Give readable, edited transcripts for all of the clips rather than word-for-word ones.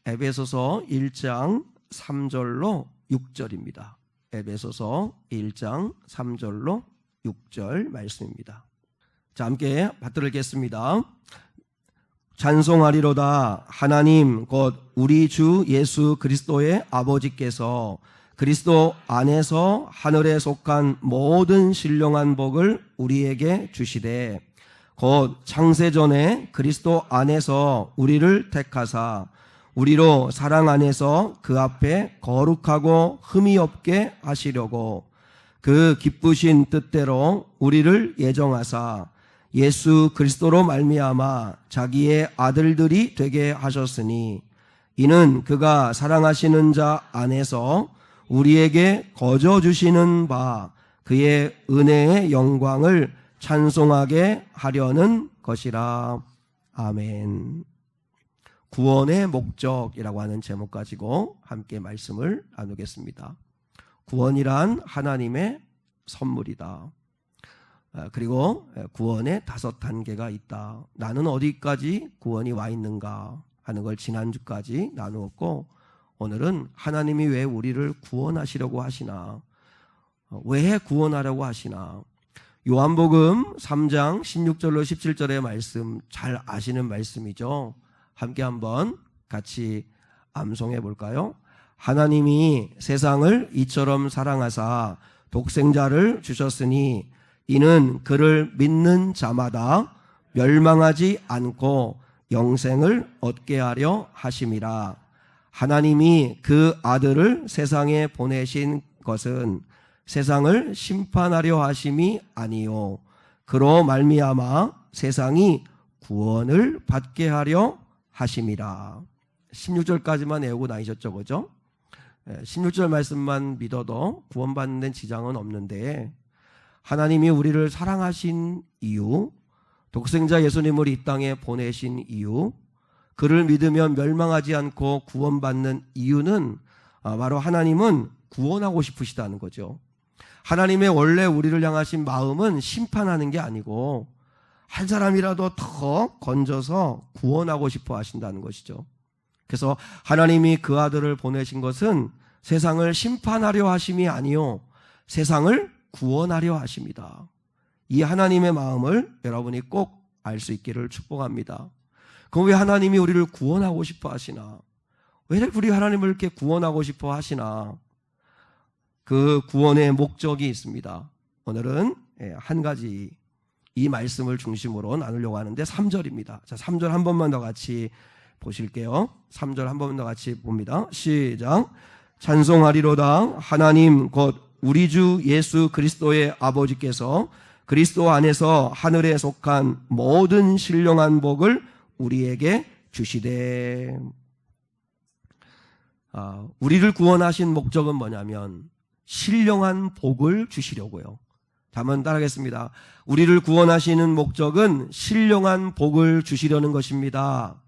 에베소서 1장 3절로 6절입니다. 에베소서 1장 3절로 6절 말씀입니다. 자, 함께 받들겠습니다. 찬송하리로다. 하나님 곧 우리 주 예수 그리스도의 아버지께서 그리스도 안에서 하늘에 속한 모든 신령한 복을 우리에게 주시되 곧 창세전에 그리스도 안에서 우리를 택하사 우리로 사랑 안에서 그 앞에 거룩하고 흠이 없게 하시려고 그 기쁘신 뜻대로 우리를 예정하사 예수 그리스도로 말미암아 자기의 아들들이 되게 하셨으니 이는 그가 사랑하시는 자 안에서 우리에게 거저 주시는 바 그의 은혜의 영광을 찬송하게 하려는 것이라. 아멘. 구원의 목적이라고 하는 제목 가지고 함께 말씀을 나누겠습니다. 구원이란 하나님의 선물이다. 그리고 구원의 5단계가 있다. 나는 어디까지 구원이 와 있는가 하는 걸 지난주까지 나누었고, 오늘은 하나님이 왜 우리를 구원하시려고 하시나, 왜 구원하려고 하시나. 요한복음 3장 16절로 17절의 말씀 잘 아시는 말씀이죠. 함께 한번 같이 암송해 볼까요? 하나님이 세상을 이처럼 사랑하사 독생자를 주셨으니 이는 그를 믿는 자마다 멸망하지 않고 영생을 얻게 하려 하심이라. 하나님이 그 아들을 세상에 보내신 것은 세상을 심판하려 하심이 아니요 그로 말미암아 세상이 구원을 받게 하려 하심이라. 16절까지만 외우고 다니셨죠, 그죠? 16절 말씀만 믿어도 구원받는 데는 지장은 없는데, 하나님이 우리를 사랑하신 이유, 독생자 예수님을 이 땅에 보내신 이유, 그를 믿으면 멸망하지 않고 구원받는 이유는 바로 하나님은 구원하고 싶으시다는 거죠. 하나님의 원래 우리를 향하신 마음은 심판하는 게 아니고 한 사람이라도 더 건져서 구원하고 싶어 하신다는 것이죠. 그래서 하나님이 그 아들을 보내신 것은 세상을 심판하려 하심이 아니요 세상을 구원하려 하십니다. 이 하나님의 마음을 여러분이 꼭 알 수 있기를 축복합니다. 그럼 왜 하나님이 우리를 구원하고 싶어 하시나? 왜 우리 하나님을 이렇게 구원하고 싶어 하시나? 그 구원의 목적이 있습니다. 오늘은 한 가지 이 말씀을 중심으로 나누려고 하는데 3절입니다. 자, 3절 한 번만 더 같이 보실게요. 3절 한 번만 더 같이 봅니다. 시작. 찬송하리로다. 하나님 곧 우리 주 예수 그리스도의 아버지께서 그리스도 안에서 하늘에 속한 모든 신령한 복을 우리에게 주시되. 우리를 구원하신 목적은 뭐냐면 신령한 복을 주시려고요. 한번 따라하겠습니다. 우리를 구원하시는 목적은 신령한 복을 주시려는 것입니다.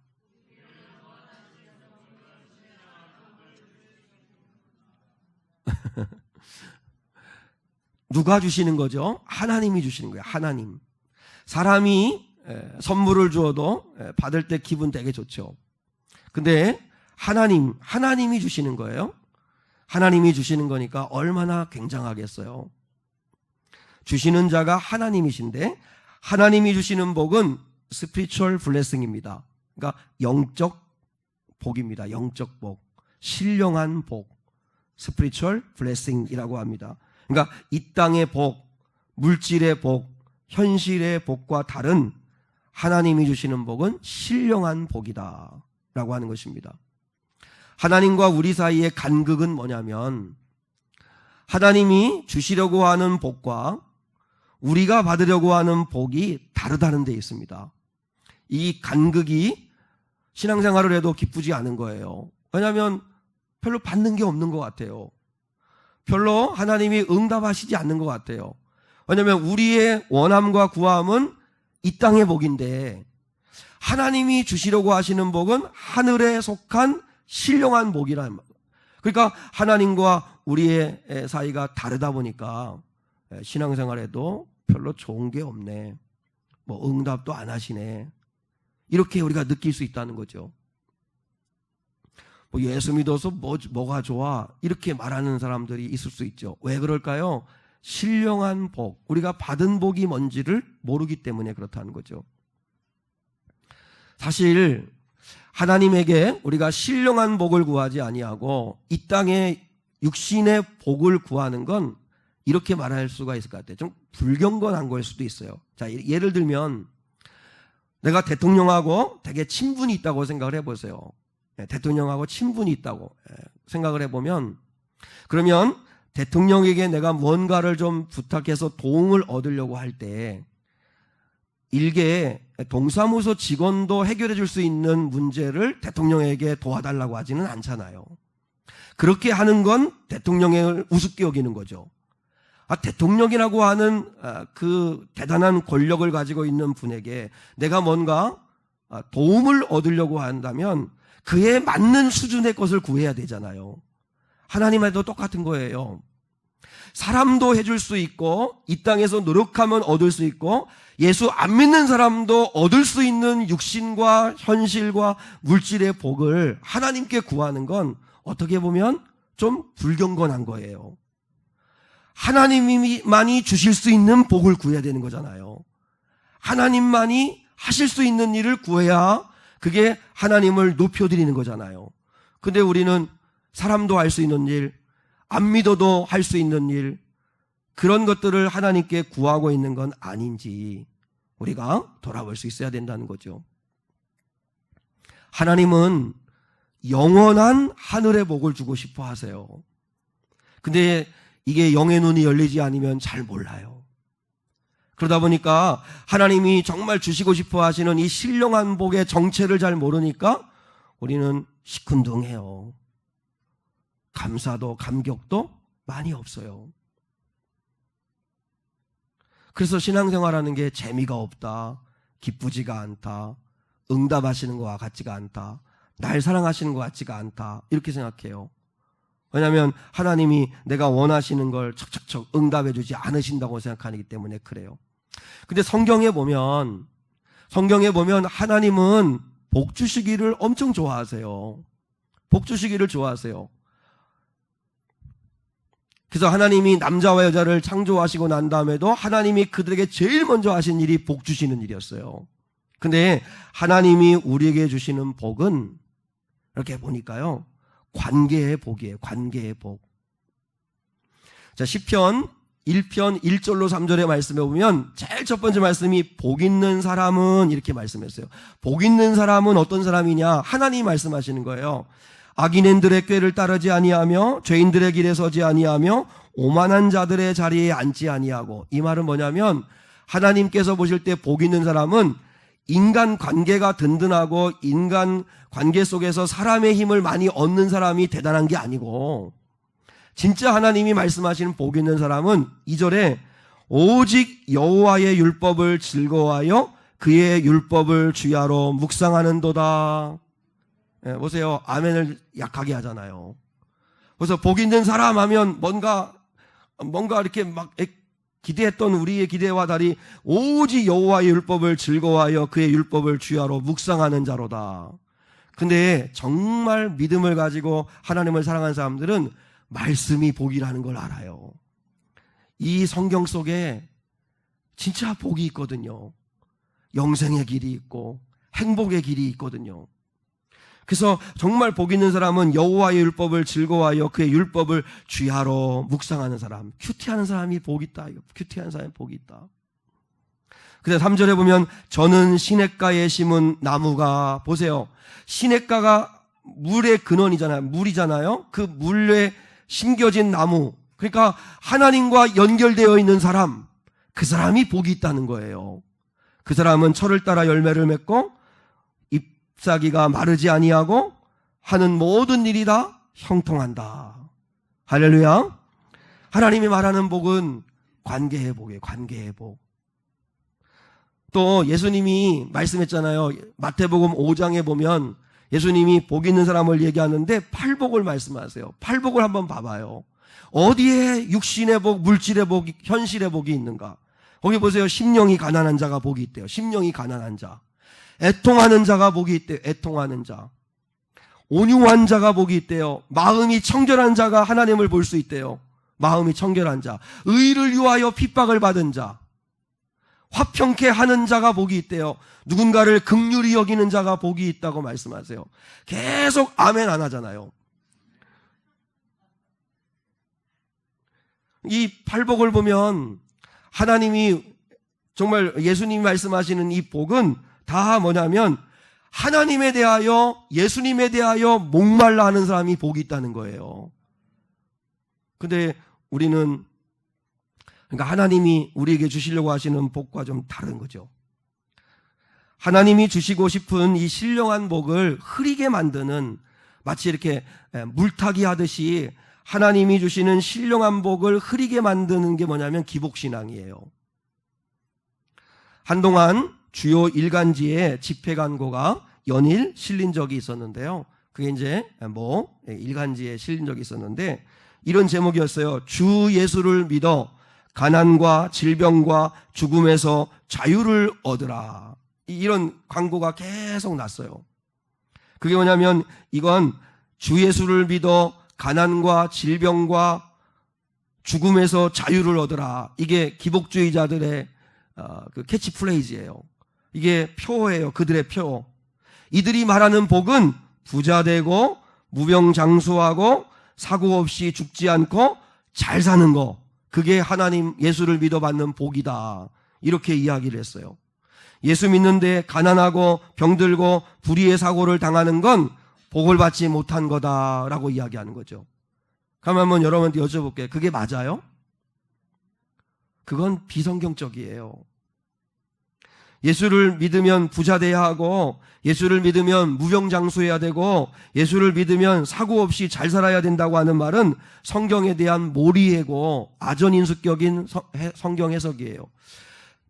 누가 주시는 거죠? 하나님이 주시는 거예요. 하나님. 사람이 선물을 주어도 받을 때 기분 되게 좋죠. 근데 하나님이 주시는 거예요. 하나님이 주시는 거니까 얼마나 굉장하겠어요. 주시는 자가 하나님이신데 하나님이 주시는 복은 스피리추얼 블레싱입니다. 그러니까 영적 복입니다. 영적 복, 신령한 복, 스피리추얼 블레싱이라고 합니다. 그러니까 이 땅의 복, 물질의 복, 현실의 복과 다른 하나님이 주시는 복은 신령한 복이다 라고 하는 것입니다. 하나님과 우리 사이의 간극은 뭐냐면 하나님이 주시려고 하는 복과 우리가 받으려고 하는 복이 다르다는 데 있습니다. 이 간극이 신앙생활을 해도 기쁘지 않은 거예요. 왜냐하면 별로 받는 게 없는 것 같아요. 별로 하나님이 응답하시지 않는 것 같아요. 왜냐하면 우리의 원함과 구함은 이 땅의 복인데 하나님이 주시려고 하시는 복은 하늘에 속한 신령한 복이라는 말. 그러니까 하나님과 우리의 사이가 다르다 보니까 신앙생활에도 별로 좋은 게 없네. 뭐 응답도 안 하시네. 이렇게 우리가 느낄 수 있다는 거죠. 뭐 예수 믿어서 뭐가 좋아? 이렇게 말하는 사람들이 있을 수 있죠. 왜 그럴까요? 신령한 복, 우리가 받은 복이 뭔지를 모르기 때문에 그렇다는 거죠. 사실 하나님에게 우리가 신령한 복을 구하지 아니하고 이 땅에 육신의 복을 구하는 건 이렇게 말할 수가 있을 것 같아요. 좀 불경건한 걸 수도 있어요. 자, 예를 들면 내가 대통령하고 되게 친분이 있다고 생각을 해보세요. 대통령하고 친분이 있다고 생각을 해보면, 그러면 대통령에게 내가 뭔가를 좀 부탁해서 도움을 얻으려고 할 때 일개 동사무소 직원도 해결해 줄 수 있는 문제를 대통령에게 도와달라고 하지는 않잖아요. 그렇게 하는 건 대통령을 우습게 여기는 거죠. 대통령이라고 하는 그 대단한 권력을 가지고 있는 분에게 내가 뭔가 도움을 얻으려고 한다면 그에 맞는 수준의 것을 구해야 되잖아요. 하나님한테도 똑같은 거예요. 사람도 해줄 수 있고 이 땅에서 노력하면 얻을 수 있고 예수 안 믿는 사람도 얻을 수 있는 육신과 현실과 물질의 복을 하나님께 구하는 건 어떻게 보면 좀 불경건한 거예요. 하나님만이 주실 수 있는 복을 구해야 되는 거잖아요. 하나님만이 하실 수 있는 일을 구해야 그게 하나님을 높여드리는 거잖아요. 근데 우리는 사람도 할 수 있는 일, 안 믿어도 할 수 있는 일, 그런 것들을 하나님께 구하고 있는 건 아닌지 우리가 돌아볼 수 있어야 된다는 거죠. 하나님은 영원한 하늘의 복을 주고 싶어 하세요. 근데 이게 영의 눈이 열리지 않으면 잘 몰라요. 그러다 보니까 하나님이 정말 주시고 싶어 하시는 이 신령한 복의 정체를 잘 모르니까 우리는 시큰둥해요. 감사도 감격도 많이 없어요. 그래서 신앙생활하는 게 재미가 없다, 기쁘지가 않다, 응답하시는 것과 같지가 않다, 날 사랑하시는 것 같지가 않다, 이렇게 생각해요. 왜냐하면 하나님이 내가 원하시는 걸 척척척 응답해 주지 않으신다고 생각하기 때문에 그래요. 근데 성경에 보면 하나님은 복 주시기를 엄청 좋아하세요. 복 주시기를 좋아하세요. 그래서 하나님이 남자와 여자를 창조하시고 난 다음에도 하나님이 그들에게 제일 먼저 하신 일이 복 주시는 일이었어요. 근데 하나님이 우리에게 주시는 복은 이렇게 보니까요, 관계의 복이에요. 관계의 복. 자, 시편 1편 1절로 3절의 말씀에 보면 제일 첫 번째 말씀이 복 있는 사람은 이렇게 말씀했어요. 복 있는 사람은 어떤 사람이냐? 하나님이 말씀하시는 거예요. 악인들의 꾀를 따르지 아니하며 죄인들의 길에 서지 아니하며 오만한 자들의 자리에 앉지 아니하고, 이 말은 뭐냐면 하나님께서 보실 때 복 있는 사람은 인간 관계가 든든하고 인간 관계 속에서 사람의 힘을 많이 얻는 사람이 대단한 게 아니고, 진짜 하나님이 말씀하시는 복 있는 사람은 2절에 오직 여호와의 율법을 즐거워하여 그의 율법을 주야로 묵상하는도다. 보세요. 아멘을 약하게 하잖아요. 그래서 복 있는 사람 하면 뭔가 이렇게 막 기대했던 우리의 기대와 달리 오직 여호와의 율법을 즐거워하여 그의 율법을 주야로 묵상하는 자로다. 근데 정말 믿음을 가지고 하나님을 사랑하는 사람들은 말씀이 복이라는 걸 알아요. 이 성경 속에 진짜 복이 있거든요. 영생의 길이 있고 행복의 길이 있거든요. 그래서 정말 복 있는 사람은 여호와의 율법을 즐거워하여 그의 율법을 주야로 묵상하는 사람. 큐티하는 사람이 복이 있다. 큐티하는 사람이 복이 있다. 근데 3절에 보면 저는 시냇가에 심은 나무가, 보세요. 시냇가가 물의 근원이잖아요. 물이잖아요. 그 물에 심겨진 나무. 그러니까 하나님과 연결되어 있는 사람. 그 사람이 복이 있다는 거예요. 그 사람은 철을 따라 열매를 맺고 잎사귀가 마르지 아니하고 하는 모든 일이 다 형통한다. 할렐루야. 하나님이 말하는 복은 관계의 복이에요. 관계의 복. 또 예수님이 말씀했잖아요. 마태복음 5장에 보면 예수님이 복 있는 사람을 얘기하는데 팔복을 말씀하세요. 팔복을 한번 봐봐요. 어디에 육신의 복, 물질의 복, 현실의 복이 있는가? 거기 보세요. 심령이 가난한 자가 복이 있대요. 심령이 가난한 자. 애통하는 자가 복이 있대요. 애통하는 자. 온유한 자가 복이 있대요. 마음이 청결한 자가 하나님을 볼 수 있대요. 마음이 청결한 자, 의를 위하여 핍박을 받은 자, 화평케 하는 자가 복이 있대요. 누군가를 긍휼히 여기는 자가 복이 있다고 말씀하세요. 계속 아멘 안 하잖아요. 이 팔복을 보면 하나님이 정말 예수님이 말씀하시는 이 복은 다 뭐냐면 하나님에 대하여, 예수님에 대하여 목말라 하는 사람이 복이 있다는 거예요. 근데 우리는, 그러니까 하나님이 우리에게 주시려고 하시는 복과 좀 다른 거죠. 하나님이 주시고 싶은 이 신령한 복을 흐리게 만드는, 마치 이렇게 물타기 하듯이 하나님이 주시는 신령한 복을 흐리게 만드는 게 뭐냐면 기복신앙이에요. 한동안 주요 일간지에 집회관고가 연일 실린 적이 있었는데요. 그게 이제 일간지에 실린 적이 있었는데 이런 제목이었어요. 주 예수를 믿어 가난과 질병과 죽음에서 자유를 얻으라. 이런 광고가 계속 났어요. 그게 뭐냐면 이건 주 예수를 믿어 가난과 질병과 죽음에서 자유를 얻으라. 이게 기복주의자들의 그 캐치프레이즈예요. 이게 표어예요. 그들의 표. 이들이 말하는 복은 부자 되고 무병장수하고 사고 없이 죽지 않고 잘 사는 거. 그게 하나님 예수를 믿어 받는 복이다. 이렇게 이야기를 했어요. 예수 믿는데 가난하고 병들고 불의의 사고를 당하는 건 복을 받지 못한 거다라고 이야기하는 거죠. 그럼 한번 여러분한테 여쭤볼게요. 그게 맞아요? 그건 비성경적이에요. 예수를 믿으면 부자 돼야 하고, 예수를 믿으면 무병장수해야 되고, 예수를 믿으면 사고 없이 잘 살아야 된다고 하는 말은 성경에 대한 몰이해고 아전인수격인 성경 해석이에요.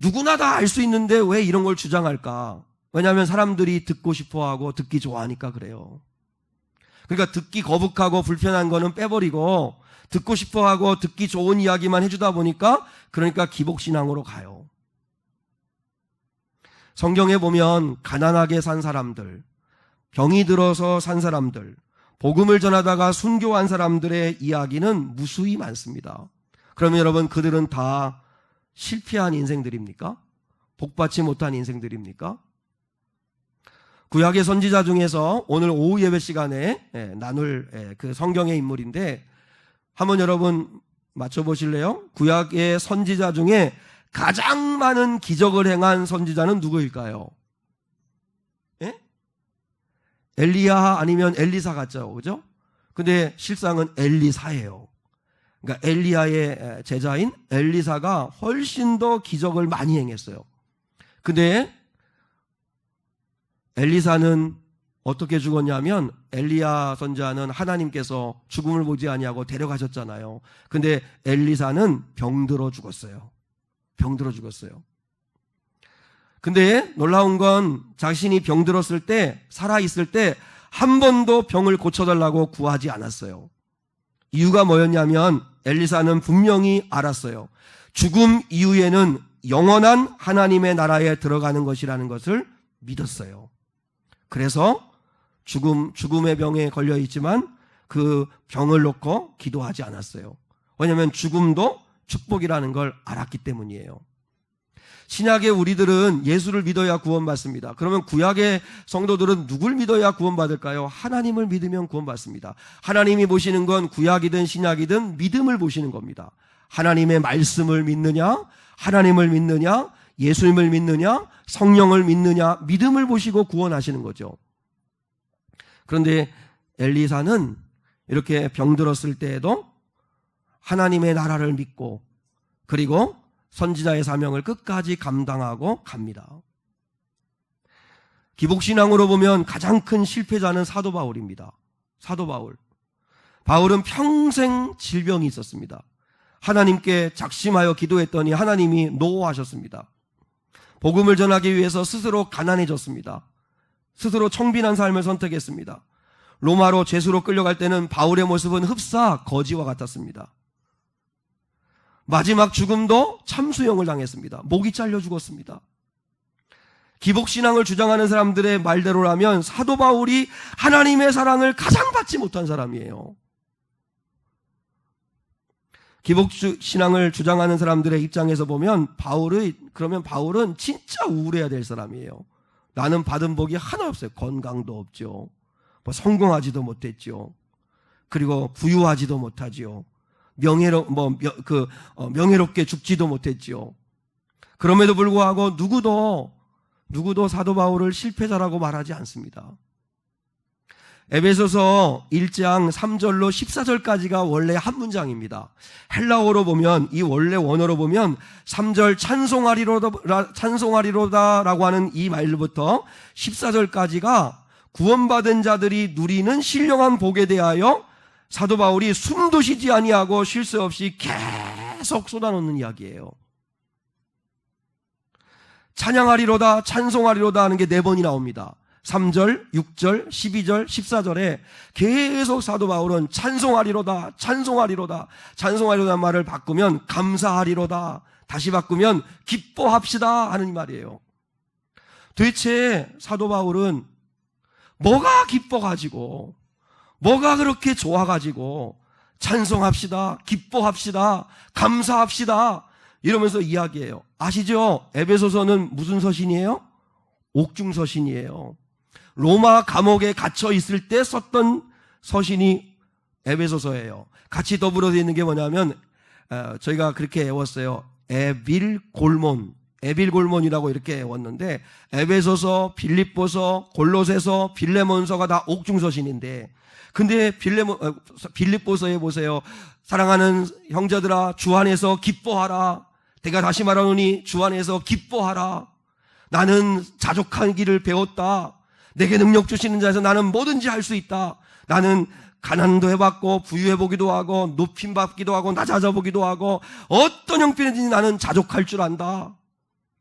누구나 다 알 수 있는데 왜 이런 걸 주장할까? 왜냐하면 사람들이 듣고 싶어하고 듣기 좋아하니까 그래요. 그러니까 듣기 거북하고 불편한 거는 빼버리고 듣고 싶어하고 듣기 좋은 이야기만 해주다 보니까 그러니까 기복신앙으로 가요. 성경에 보면 가난하게 산 사람들, 병이 들어서 산 사람들, 복음을 전하다가 순교한 사람들의 이야기는 무수히 많습니다. 그러면 여러분, 그들은 다 실패한 인생들입니까? 복받지 못한 인생들입니까? 구약의 선지자 중에서 오늘 오후 예배 시간에 나눌 그 성경의 인물인데 한번 여러분 맞춰보실래요? 구약의 선지자 중에 가장 많은 기적을 행한 선지자는 누구일까요? 예? 엘리야 아니면 엘리사 같죠, 그죠? 근데 실상은 엘리사예요. 그러니까 엘리야의 제자인 엘리사가 훨씬 더 기적을 많이 행했어요. 근데 엘리사는 어떻게 죽었냐면 엘리야 선지자는 하나님께서 죽음을 보지 아니하고 데려가셨잖아요. 근데 엘리사는 병들어 죽었어요. 병들어 죽었어요. 근데 놀라운 건 자신이 병들었을 때, 살아있을 때 한 번도 병을 고쳐달라고 구하지 않았어요. 이유가 뭐였냐면 엘리사는 분명히 알았어요. 죽음 이후에는 영원한 하나님의 나라에 들어가는 것이라는 것을 믿었어요. 그래서 죽음의 병에 걸려 있지만 그 병을 놓고 기도하지 않았어요. 왜냐하면 죽음도 축복이라는 걸 알았기 때문이에요. 신약의 우리들은 예수를 믿어야 구원받습니다. 그러면 구약의 성도들은 누굴 믿어야 구원받을까요? 하나님을 믿으면 구원받습니다. 하나님이 보시는 건 구약이든 신약이든 믿음을 보시는 겁니다. 하나님의 말씀을 믿느냐, 하나님을 믿느냐, 예수님을 믿느냐, 성령을 믿느냐, 믿음을 보시고 구원하시는 거죠. 그런데 엘리사는 이렇게 병들었을 때에도 하나님의 나라를 믿고 그리고 선지자의 사명을 끝까지 감당하고 갑니다. 기복신앙으로 보면 가장 큰 실패자는 사도 바울입니다. 사도 바울. 바울은 평생 질병이 있었습니다. 하나님께 작심하여 기도했더니 하나님이 노하셨습니다. 복음을 전하기 위해서 스스로 가난해졌습니다. 스스로 청빈한 삶을 선택했습니다. 로마로 죄수로 끌려갈 때는 바울의 모습은 흡사 거지와 같았습니다. 마지막 죽음도 참수형을 당했습니다. 목이 잘려 죽었습니다. 기복신앙을 주장하는 사람들의 말대로라면 사도 바울이 하나님의 사랑을 가장 받지 못한 사람이에요. 기복신앙을 주장하는 사람들의 입장에서 보면 바울은 진짜 우울해야 될 사람이에요. 나는 받은 복이 하나 없어요. 건강도 없죠. 성공하지도 못했죠. 그리고 부유하지도 못하지요. 명예롭게 죽지도 못했지요. 그럼에도 불구하고 누구도 사도 바울을 실패자라고 말하지 않습니다. 에베소서 1장 3절로 14절까지가 원래 한 문장입니다. 헬라어로 보면, 이 원래 원어로 보면 3절 찬송하리로다라고 하는 이 말부터 14절까지가 구원받은 자들이 누리는 신령한 복에 대하여 사도 바울이 숨도 쉬지 아니하고 쉴 새 없이 계속 쏟아놓는 이야기예요. 찬양하리로다, 찬송하리로다 하는 게 4번이 나옵니다. 3절, 6절, 12절, 14절에 계속 사도 바울은 찬송하리로다, 찬송하리로다, 찬송하리로다는 말을 바꾸면 감사하리로다, 다시 바꾸면 기뻐합시다 하는 말이에요. 도대체 사도 바울은 뭐가 기뻐가지고, 뭐가 그렇게 좋아가지고 찬송합시다, 기뻐합시다, 감사합시다 이러면서 이야기해요. 아시죠? 에베소서는 무슨 서신이에요? 옥중서신이에요. 로마 감옥에 갇혀 있을 때 썼던 서신이 에베소서예요. 같이 더불어져 있는 게 뭐냐면 저희가 그렇게 외웠어요. 에빌골몬이라고 이렇게 외웠는데 에베소서, 빌립보서, 골로새서, 빌레몬서가 다 옥중서신인데, 근데 빌립보서에 보세요. 사랑하는 형제들아, 주 안에서 기뻐하라. 내가 다시 말하노니 주 안에서 기뻐하라. 나는 자족하기를 배웠다. 내게 능력 주시는 자에서 나는 뭐든지 할 수 있다. 나는 가난도 해봤고 부유해보기도 하고 높임받기도 하고 낮아져보기도 하고 어떤 형편이든지 나는 자족할 줄 안다.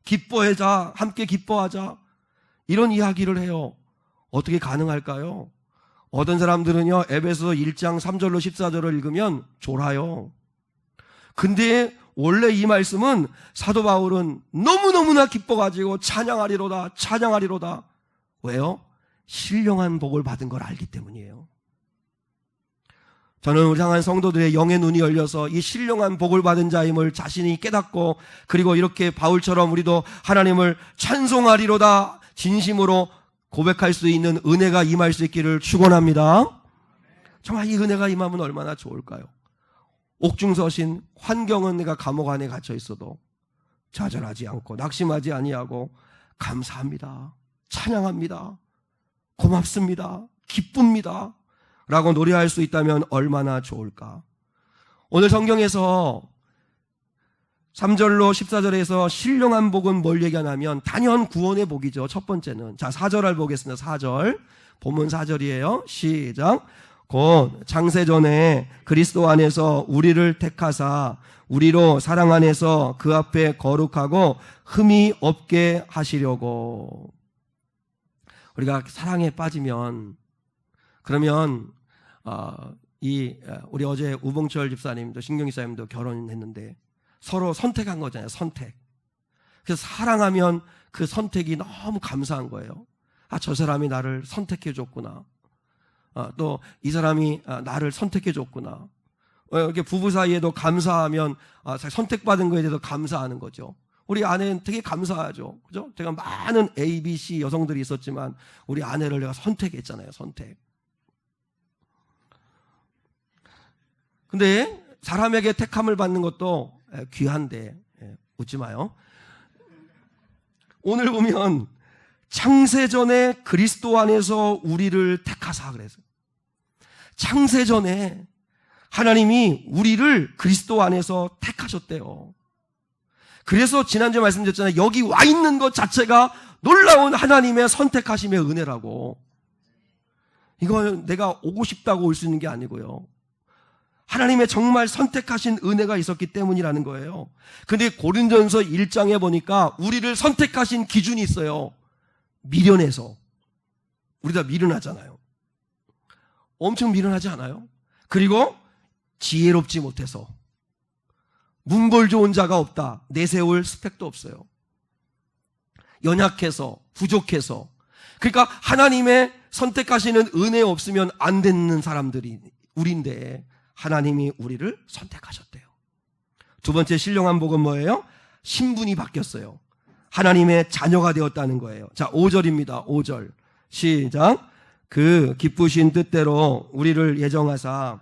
기뻐하자, 함께 기뻐하자, 이런 이야기를 해요. 어떻게 가능할까요? 어떤 사람들은요, 에베소서 1장 3절로 14절을 읽으면 졸아요. 근데 원래 이 말씀은 사도 바울은 너무너무나 기뻐가지고 찬양하리로다, 찬양하리로다. 왜요? 신령한 복을 받은 걸 알기 때문이에요. 저는 우리 향한 성도들의 영의 눈이 열려서 이 신령한 복을 받은 자임을 자신이 깨닫고, 그리고 이렇게 바울처럼 우리도 하나님을 찬송하리로다 진심으로 고백할 수 있는 은혜가 임할 수 있기를 축원합니다. 정말 이 은혜가 임하면 얼마나 좋을까요? 옥중서신, 환경은 내가 감옥 안에 갇혀 있어도 좌절하지 않고 낙심하지 아니하고 감사합니다, 찬양합니다, 고맙습니다, 기쁩니다 라고 노래할 수 있다면 얼마나 좋을까. 오늘 성경에서 3절로 14절에서 신령한 복은 뭘 얘기하냐면 단연 구원의 복이죠. 첫 번째는, 자 4절을 보겠습니다. 4절, 본문 4절이에요. 시작. 곧 창세전에 그리스도 안에서 우리를 택하사 우리로 사랑 안에서 그 앞에 거룩하고 흠이 없게 하시려고. 우리가 사랑에 빠지면, 그러면 우리 어제 우봉철 집사님도 신경희 집사님도 결혼했는데 서로 선택한 거잖아요. 선택. 그래서 사랑하면 그 선택이 너무 감사한 거예요. 저 사람이 나를 선택해 줬구나. 또 이 사람이 나를 선택해 줬구나. 이렇게 부부 사이에도 감사하면 선택받은 거에 대해서 감사하는 거죠. 우리 아내는 되게 감사하죠. 그죠? 제가 많은 A, B, C 여성들이 있었지만 우리 아내를 내가 선택했잖아요. 선택. 근데 사람에게 택함을 받는 것도 귀한데 웃지 마요. 오늘 보면 창세전에 그리스도 안에서 우리를 택하사 그래서, 창세전에 하나님이 우리를 그리스도 안에서 택하셨대요. 그래서 지난주에 말씀드렸잖아요. 여기 와 있는 것 자체가 놀라운 하나님의 선택하심의 은혜라고. 이거 내가 오고 싶다고 올 수 있는 게 아니고요. 하나님의 정말 선택하신 은혜가 있었기 때문이라는 거예요. 근데 고린도전서 1장에 보니까 우리를 선택하신 기준이 있어요. 미련해서. 우리 다 미련하잖아요. 엄청 미련하지 않아요? 그리고 지혜롭지 못해서. 문벌 좋은 자가 없다. 내세울 스펙도 없어요. 연약해서, 부족해서. 그러니까 하나님의 선택하시는 은혜 없으면 안 되는 사람들이 우리인데 하나님이 우리를 선택하셨대요. 두 번째 신령한 복은 뭐예요? 신분이 바뀌었어요. 하나님의 자녀가 되었다는 거예요. 자, 5절입니다. 5절. 시작. 그 기쁘신 뜻대로 우리를 예정하사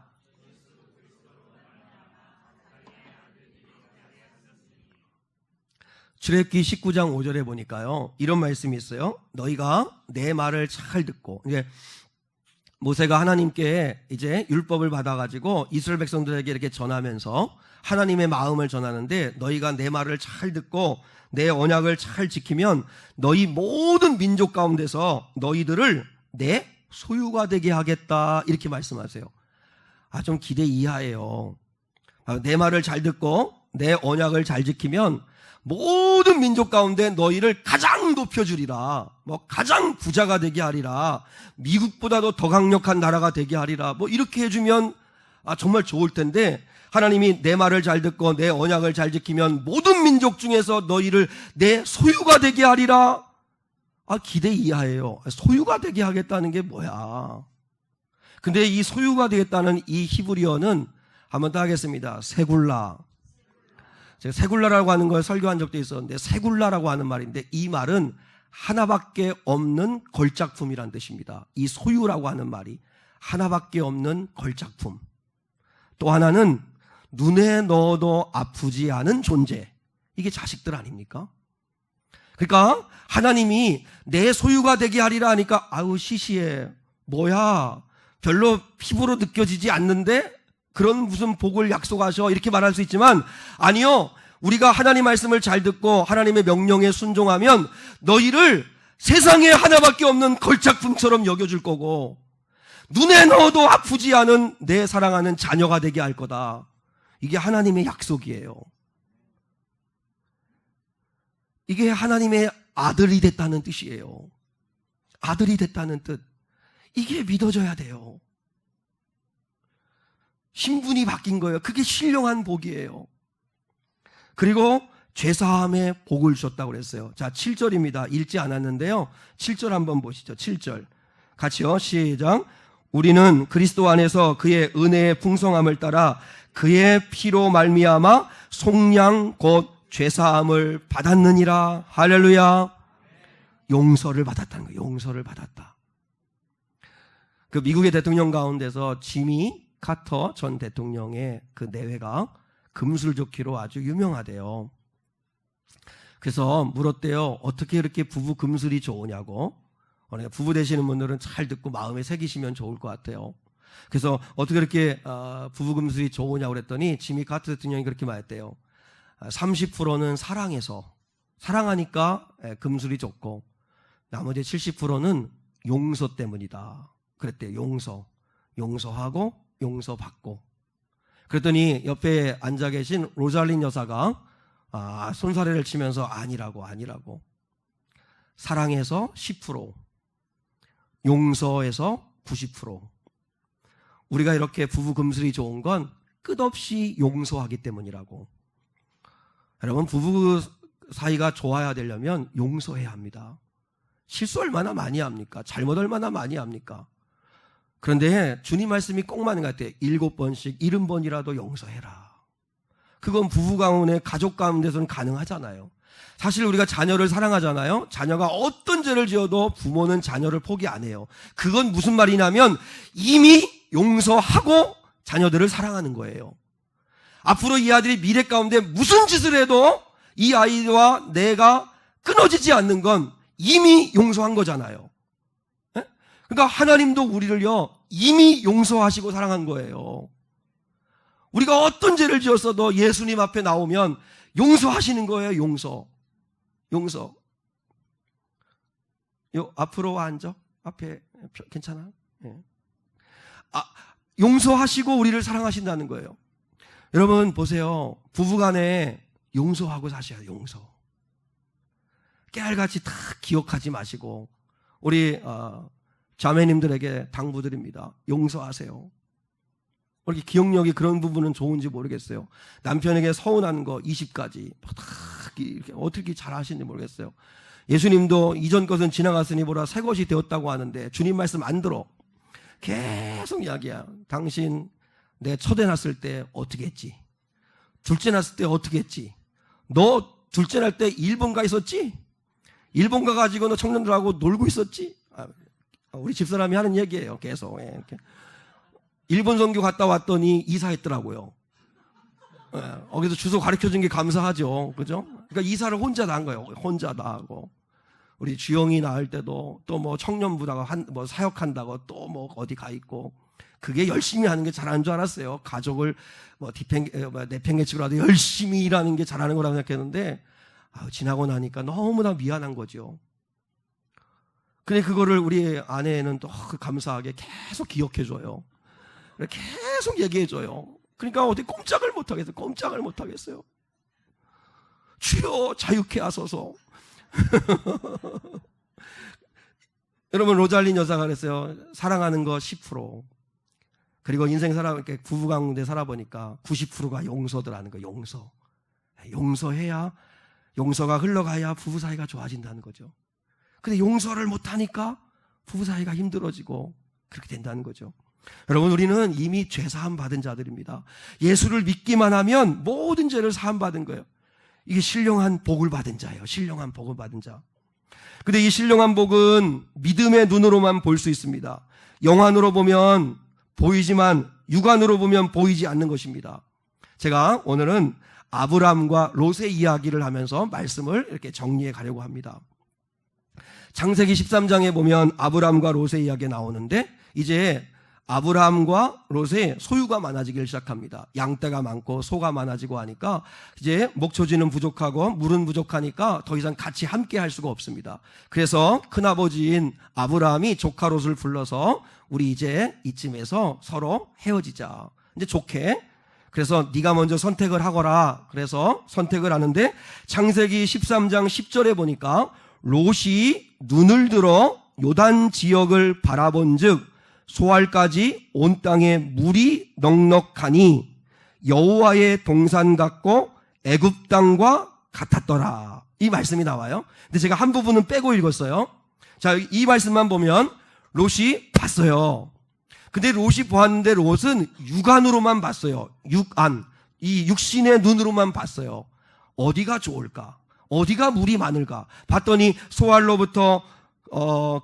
출애굽기 19장 5절에 보니까요, 이런 말씀이 있어요. 너희가 내 말을 잘 듣고, 이제 모세가 하나님께 이제 율법을 받아가지고 이스라엘 백성들에게 이렇게 전하면서 하나님의 마음을 전하는데, 너희가 내 말을 잘 듣고 내 언약을 잘 지키면 너희 모든 민족 가운데서 너희들을 내 소유가 되게 하겠다, 이렇게 말씀하세요. 좀 기대 이하예요. 내 말을 잘 듣고 내 언약을 잘 지키면 모든 민족 가운데 너희를 가장 높여주리라, 가장 부자가 되게 하리라, 미국보다도 더 강력한 나라가 되게 하리라, 이렇게 해주면 정말 좋을 텐데, 하나님이 내 말을 잘 듣고 내 언약을 잘 지키면 모든 민족 중에서 너희를 내 소유가 되게 하리라. 기대 이하예요. 소유가 되게 하겠다는 게 뭐야? 근데 이 소유가 되겠다는 이 히브리어는 한 번 더 하겠습니다. 세굴라. 제가 세굴라라고 하는 걸 설교한 적도 있었는데, 세굴라라고 하는 말인데 이 말은 하나밖에 없는 걸작품이란 뜻입니다. 이 소유라고 하는 말이 하나밖에 없는 걸작품. 또 하나는 눈에 넣어도 아프지 않은 존재. 이게 자식들 아닙니까? 그러니까 하나님이 내 소유가 되게 하리라 하니까 시시해, 뭐야, 별로 피부로 느껴지지 않는데 그런 무슨 복을 약속하셔, 이렇게 말할 수 있지만, 아니요, 우리가 하나님 말씀을 잘 듣고 하나님의 명령에 순종하면 너희를 세상에 하나밖에 없는 걸작품처럼 여겨줄 거고, 눈에 넣어도 아프지 않은 내 사랑하는 자녀가 되게 할 거다. 이게 하나님의 약속이에요. 이게 하나님의 아들이 됐다는 뜻이에요. 아들이 됐다는 뜻. 이게 믿어져야 돼요. 신분이 바뀐 거예요. 그게 신령한 복이에요. 그리고 죄사함의 복을 주셨다고 그랬어요. 자, 7절입니다. 읽지 않았는데요. 7절 한번 보시죠. 7절. 같이요. 시작. 우리는 그리스도 안에서 그의 은혜의 풍성함을 따라 그의 피로 말미암아 속량 곧 죄사함을 받았느니라. 할렐루야. 용서를 받았다는 거예요. 용서를 받았다. 그 미국의 대통령 가운데서 지미 카터 전 대통령의 그 내외가 금술좋기로 아주 유명하대요. 그래서 물었대요. 어떻게 이렇게 부부 금술이 좋으냐고. 그러니까 부부 되시는 분들은 잘 듣고 마음에 새기시면 좋을 것 같아요. 그래서 어떻게 이렇게 부부 금술이 좋으냐고 그랬더니 지미 카터 대통령이 그렇게 말했대요. 30%는 사랑해서, 사랑하니까 금술이 좋고, 나머지 70%는 용서 때문이다 그랬대요. 용서하고 용서받고. 그랬더니 옆에 앉아 계신 로잘린 여사가 손사래를 치면서 아니라고. 사랑해서 10%, 용서해서 90%. 우리가 이렇게 부부 금슬이 좋은 건 끝없이 용서하기 때문이라고. 여러분, 부부 사이가 좋아야 되려면 용서해야 합니다. 실수 얼마나 많이 합니까? 잘못 얼마나 많이 합니까? 그런데 주님 말씀이 꼭 맞는 것 같아요. 7번씩 70번이라도 용서해라. 그건 부부 가운데, 가족 가운데서는 가능하잖아요. 사실 우리가 자녀를 사랑하잖아요. 자녀가 어떤 죄를 지어도 부모는 자녀를 포기 안 해요. 그건 무슨 말이냐면 이미 용서하고 자녀들을 사랑하는 거예요. 앞으로 이 아들이 미래 가운데 무슨 짓을 해도 이 아이와 내가 끊어지지 않는 건 이미 용서한 거잖아요. 네? 그러니까 하나님도 우리를요 이미 용서하시고 사랑한 거예요. 우리가 어떤 죄를 지었어도 예수님 앞에 나오면 용서하시는 거예요. 용서. 앞으로 와 앉아. 앞에 괜찮아? 네. 용서하시고 우리를 사랑하신다는 거예요. 여러분 보세요. 부부간에 용서하고 사셔야 돼요. 용서. 깨알같이 다 기억하지 마시고 우리 자매님들에게 당부드립니다. 용서하세요. 이렇게 기억력이 그런 부분은 좋은지 모르겠어요. 남편에게 서운한 거 20가지 다 이렇게 어떻게 잘 하시는지 모르겠어요. 예수님도 이전 것은 지나갔으니 보라 새 것이 되었다고 하는데 주님 말씀 안 들어. 계속 이야기야. 당신 내 첫애 낳았을 때 어떻게 했지? 둘째 낳았을 때 어떻게 했지? 너 둘째 낳을 때 일본 가 있었지? 일본 가가지고 너 청년들하고 놀고 있었지? 우리 집사람이 하는 얘기예요. 계속. 이렇게. 일본 선교 갔다 왔더니 이사했더라고요. 거기서 주소 가르쳐준 게 감사하죠. 그죠? 그러니까 이사를 혼자 다 한 거예요. 혼자 다 하고. 우리 주영이 낳을 때도 또 뭐 청년부다가 뭐 사역한다고 또 뭐 어디 가 있고. 그게 열심히 하는 게 잘하는 줄 알았어요. 가족을 뭐 내팽개치고라도 열심히 일하는 게 잘하는 거라고 생각했는데, 지나고 나니까 너무나 미안한 거죠. 근데 그거를 우리 아내는 또 감사하게 계속 기억해줘요. 계속 얘기해줘요. 그러니까 어디 꼼짝을 못하겠어요. 꼼짝을 못하겠어요. 주여 자유케 하소서. 여러분, 로잘린 여사가 그랬어요. 사랑하는 거 10%. 그리고 인생 이렇게 부부 가운데 살아보니까 90%가 용서더라는 거예요. 용서. 용서해야, 용서가 흘러가야 부부 사이가 좋아진다는 거죠. 근데 용서를 못하니까 부부 사이가 힘들어지고 그렇게 된다는 거죠. 여러분, 우리는 이미 죄 사함 받은 자들입니다. 예수를 믿기만 하면 모든 죄를 사함 받은 거예요. 이게 신령한 복을 받은 자예요. 신령한 복을 받은 자. 근데 이 신령한 복은 믿음의 눈으로만 볼 수 있습니다. 영안으로 보면 보이지만 육안으로 보면 보이지 않는 것입니다. 제가 오늘은 아브람과 롯의 이야기를 하면서 말씀을 이렇게 정리해 가려고 합니다. 창세기 13장에 보면 아브람과 롯의 이야기가 나오는데, 이제 아브람과 롯의 소유가 많아지기 시작합니다. 양떼가 많고 소가 많아지고 하니까 이제 목초지는 부족하고 물은 부족하니까 더 이상 같이 함께 할 수가 없습니다. 그래서 큰아버지인 아브람이 조카 롯을 불러서 우리 이제 이쯤에서 서로 헤어지자. 이제 좋게. 그래서 네가 먼저 선택을 하거라. 그래서 선택을 하는데, 창세기 13장 10절에 보니까 롯이 눈을 들어 요단 지역을 바라본즉 소알까지 온 땅에 물이 넉넉하니 여호와의 동산 같고 애굽 땅과 같았더라. 이 말씀이 나와요. 근데 제가 한 부분은 빼고 읽었어요. 자, 이 말씀만 보면 롯이 봤어요. 근데 롯이 보았는데 롯은 육안으로만 봤어요. 육안. 이 육신의 눈으로만 봤어요. 어디가 좋을까? 어디가 물이 많을까? 봤더니 소알로부터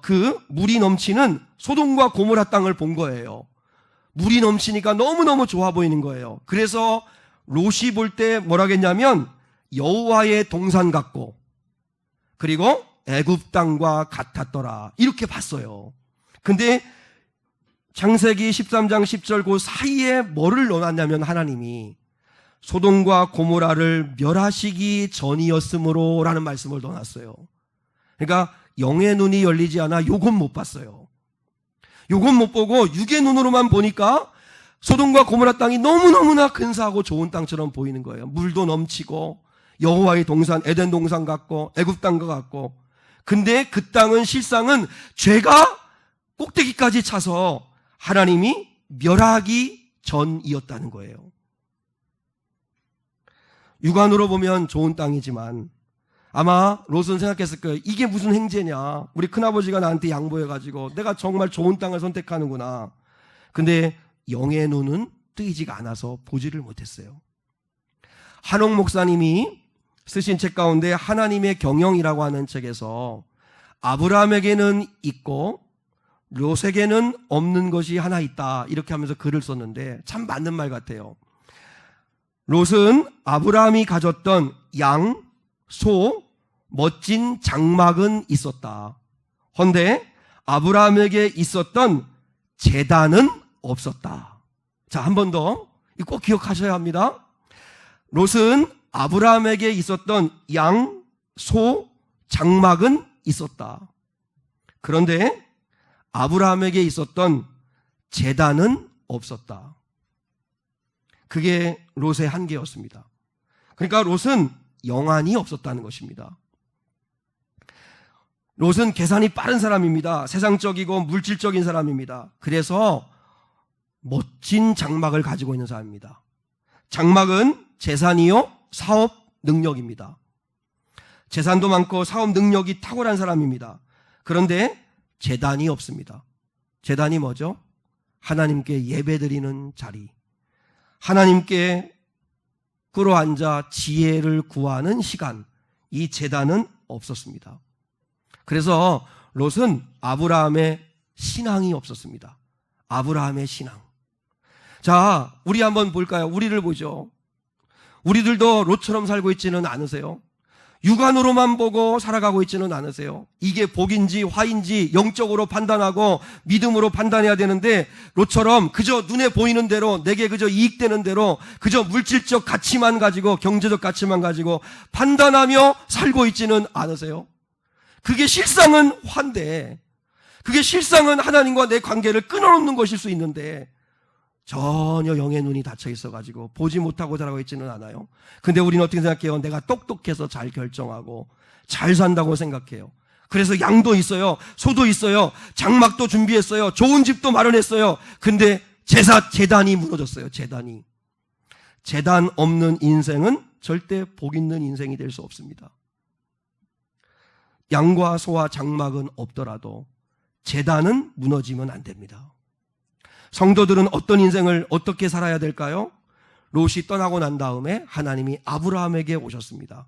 그 물이 넘치는 소돔과 고모라 땅을 본 거예요. 물이 넘치니까 너무너무 좋아 보이는 거예요. 그래서 롯이 볼 때 뭐라겠냐면 여호와의 동산 같고 그리고 애굽 땅과 같았더라. 이렇게 봤어요. 근데 창세기 13장 10절 그 사이에 뭐를 넣어놨냐면 하나님이 소돔과 고모라를 멸하시기 전이었으므로 라는 말씀을 넣어놨어요. 그러니까 영의 눈이 열리지 않아 요건 못 봤어요. 요건 못 보고 육의 눈으로만 보니까 소돔과 고모라 땅이 너무너무나 근사하고 좋은 땅처럼 보이는 거예요. 물도 넘치고 여호와의 동산, 에덴 동산 같고 애굽 땅과 같고. 근데 그 땅은 실상은 죄가 꼭대기까지 차서 하나님이 멸하기 전이었다는 거예요. 육안으로 보면 좋은 땅이지만 아마 롯은 생각했을 거예요. 이게 무슨 행제냐. 우리 큰아버지가 나한테 양보해가지고 내가 정말 좋은 땅을 선택하는구나. 근데 영의 눈은 뜨이지가 않아서 보지를 못했어요. 한옥 목사님이 쓰신 책 가운데 하나님의 경영이라고 하는 책에서 아브라함에게는 있고 롯에게는 없는 것이 하나 있다. 이렇게 하면서 글을 썼는데 참 맞는 말 같아요. 롯은 아브라함이 가졌던 양, 소, 멋진 장막은 있었다. 헌데 아브라함에게 있었던 제단은 없었다. 자, 한 번 더. 이거 꼭 기억하셔야 합니다. 롯은 아브라함에게 있었던 양, 소, 장막은 있었다. 그런데 아브라함에게 있었던 제단은 없었다. 그게 롯의 한계였습니다. 그러니까 롯은 영안이 없었다는 것입니다. 롯은 계산이 빠른 사람입니다. 세상적이고 물질적인 사람입니다. 그래서 멋진 장막을 가지고 있는 사람입니다. 장막은 재산이요, 사업 능력입니다. 재산도 많고 사업 능력이 탁월한 사람입니다. 그런데 제단이 없습니다. 제단이 뭐죠? 하나님께 예배드리는 자리, 하나님께 끌어앉아 지혜를 구하는 시간, 이 제단은 없었습니다. 그래서 롯은 아브라함의 신앙이 없었습니다. 아브라함의 신앙. 자, 우리 한번 볼까요? 우리를 보죠. 우리들도 롯처럼 살고 있지는 않으세요? 육안으로만 보고 살아가고 있지는 않으세요? 이게 복인지 화인지 영적으로 판단하고 믿음으로 판단해야 되는데, 롯처럼 그저 눈에 보이는 대로, 내게 그저 이익되는 대로, 그저 물질적 가치만 가지고, 경제적 가치만 가지고 판단하며 살고 있지는 않으세요? 그게 실상은 화인데, 그게 실상은 하나님과 내 관계를 끊어놓는 것일 수 있는데, 전혀 영의 눈이 닫혀 있어가지고 보지 못하고 자라고 있지는 않아요. 근데 우리는 어떻게 생각해요? 내가 똑똑해서 잘 결정하고 잘 산다고 생각해요. 그래서 양도 있어요, 소도 있어요, 장막도 준비했어요, 좋은 집도 마련했어요. 근데 재단이 무너졌어요. 재단 없는 인생은 절대 복 있는 인생이 될 수 없습니다. 양과 소와 장막은 없더라도 재단은 무너지면 안 됩니다. 성도들은 어떤 인생을 어떻게 살아야 될까요? 롯이 떠나고 난 다음에 하나님이 아브라함에게 오셨습니다.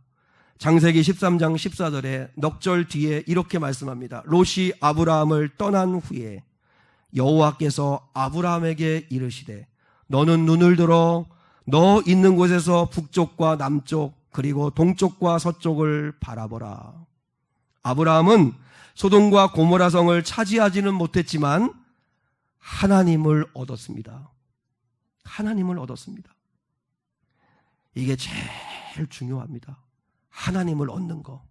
창세기 13장 14절에 넉절 뒤에 이렇게 말씀합니다. 롯이 아브라함을 떠난 후에 여호와께서 아브라함에게 이르시되 너는 눈을 들어 너 있는 곳에서 북쪽과 남쪽 그리고 동쪽과 서쪽을 바라보라. 아브라함은 소돔과 고모라 성을 차지하지는 못했지만 하나님을 얻었습니다. 하나님을 얻었습니다. 이게 제일 중요합니다. 하나님을 얻는 거.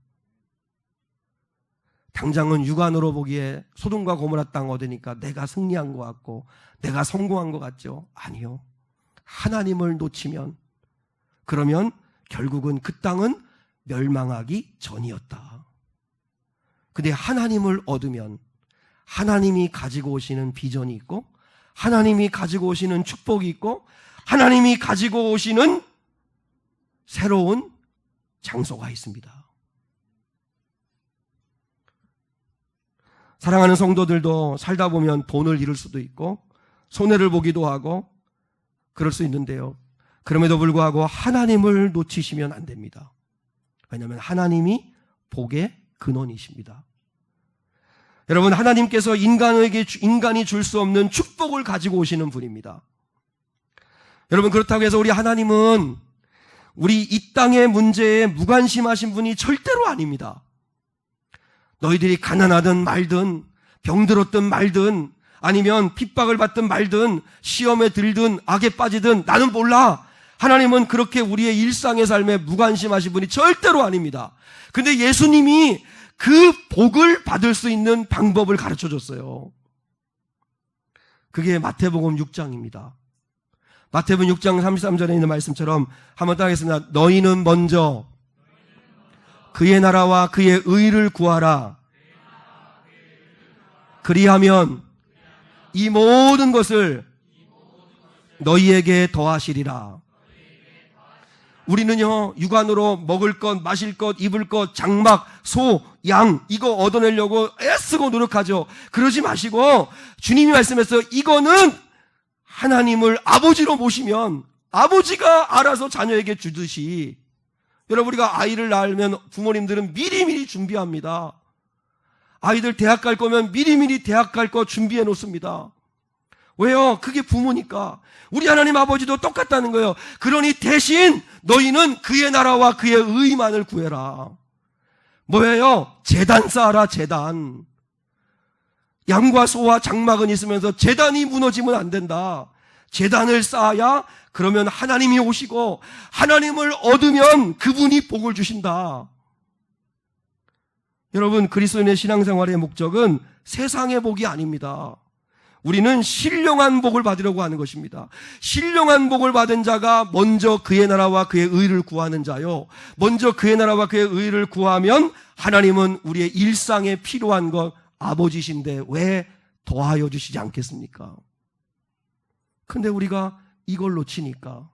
당장은 육안으로 보기에 소돔과 고모라 땅 얻으니까 내가 승리한 것 같고 내가 성공한 것 같죠? 아니요. 하나님을 놓치면, 그러면 결국은 그 땅은 멸망하기 전이었다. 근데 하나님을 얻으면 하나님이 가지고 오시는 비전이 있고, 하나님이 가지고 오시는 축복이 있고, 하나님이 가지고 오시는 새로운 장소가 있습니다. 사랑하는 성도들도 살다 보면 돈을 잃을 수도 있고 손해를 보기도 하고 그럴 수 있는데요, 그럼에도 불구하고 하나님을 놓치시면 안 됩니다. 왜냐하면 하나님이 복의 근원이십니다. 여러분, 하나님께서 인간이 줄 수 없는 축복을 가지고 오시는 분입니다. 여러분, 그렇다고 해서 우리 하나님은 우리 이 땅의 문제에 무관심하신 분이 절대로 아닙니다. 너희들이 가난하든 말든 병들었든 말든 아니면 핍박을 받든 말든 시험에 들든 악에 빠지든 나는 몰라. 하나님은 그렇게 우리의 일상의 삶에 무관심하신 분이 절대로 아닙니다. 근데 예수님이 그 복을 받을 수 있는 방법을 가르쳐 줬어요. 그게 마태복음 6장입니다. 마태복음 6장 33절에 있는 말씀처럼 한번 따라하겠습니다. 너희는 먼저 그의 나라와 그의 의를 구하라. 그리하면 이 모든 것을 너희에게 더하시리라. 우리는요, 육안으로 먹을 것, 마실 것, 입을 것, 장막, 소, 양 이거 얻어내려고 애쓰고 노력하죠. 그러지 마시고 주님이 말씀해서 이거는 하나님을 아버지로 모시면 아버지가 알아서 자녀에게 주듯이, 여러분, 우리가 아이를 낳으면 부모님들은 미리미리 준비합니다. 아이들 대학 갈 거면 미리미리 대학 갈 거 준비해 놓습니다. 왜요? 그게 부모니까. 우리 하나님 아버지도 똑같다는 거예요. 그러니 대신 너희는 그의 나라와 그의 의만을 구해라. 뭐예요? 제단 쌓아라, 제단. 양과 소와 장막은 있으면서 제단이 무너지면 안 된다. 제단을 쌓아야, 그러면 하나님이 오시고 하나님을 얻으면 그분이 복을 주신다. 여러분, 그리스도인의 신앙생활의 목적은 세상의 복이 아닙니다. 우리는 신령한 복을 받으려고 하는 것입니다. 신령한 복을 받은 자가 먼저 그의 나라와 그의 의를 구하는 자요. 먼저 그의 나라와 그의 의를 구하면 하나님은 우리의 일상에 필요한 것 아버지신데 왜 더하여 주시지 않겠습니까? 근데 우리가 이걸 놓치니까,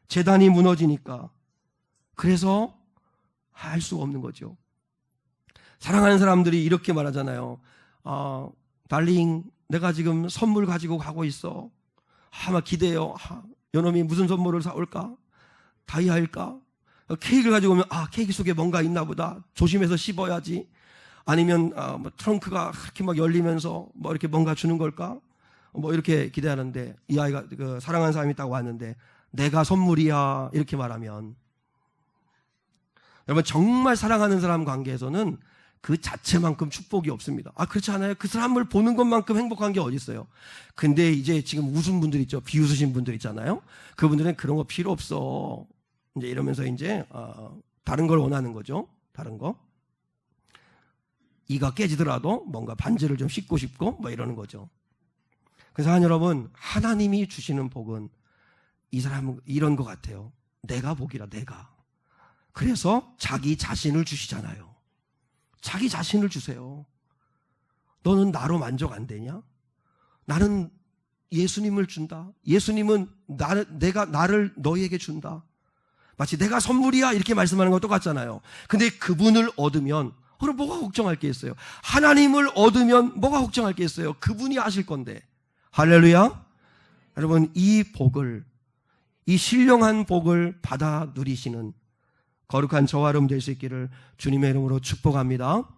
제단이 무너지니까, 그래서 할 수가 없는 거죠. 사랑하는 사람들이 이렇게 말하잖아요. 달링, 내가 지금 선물 가지고 가고 있어. 막 기대요. 요놈이 무슨 선물을 사올까? 다이아일까? 케이크를 가지고 오면 케이크 속에 뭔가 있나 보다. 조심해서 씹어야지. 아니면 뭐 트렁크가 그렇게 막 열리면서 뭐 이렇게 뭔가 주는 걸까? 뭐 이렇게 기대하는데, 이 아이가 사랑하는 사람이 딱 왔는데 내가 선물이야 이렇게 말하면, 여러분 정말 사랑하는 사람 관계에서는 그 자체만큼 축복이 없습니다. 그렇지 않아요? 그 사람을 보는 것만큼 행복한 게 어디 있어요? 근데 이제 지금 웃은 분들 있죠. 비웃으신 분들 있잖아요. 그분들은 그런 거 필요 없어. 이제 이러면서 이제 다른 걸 원하는 거죠. 다른 거. 이가 깨지더라도 뭔가 반지를 좀 씻고 싶고 뭐 이러는 거죠. 그래서 여러분, 하나님이 주시는 복은 이 사람은 이런 것 같아요. 내가 복이라, 내가. 그래서 자기 자신을 주시잖아요. 자기 자신을 주세요. 너는 나로 만족 안 되냐? 나는 예수님을 준다. 예수님은 나를 너희에게 준다. 마치 내가 선물이야 이렇게 말씀하는 거 똑같잖아요. 근데 그분을 얻으면 그럼 뭐가 걱정할 게 있어요? 하나님을 얻으면 뭐가 걱정할 게 있어요? 그분이 하실 건데. 할렐루야. 여러분, 이 복을, 이 신령한 복을 받아 누리시는 거룩한 저와 여러분 될 수 있기를 주님의 이름으로 축복합니다.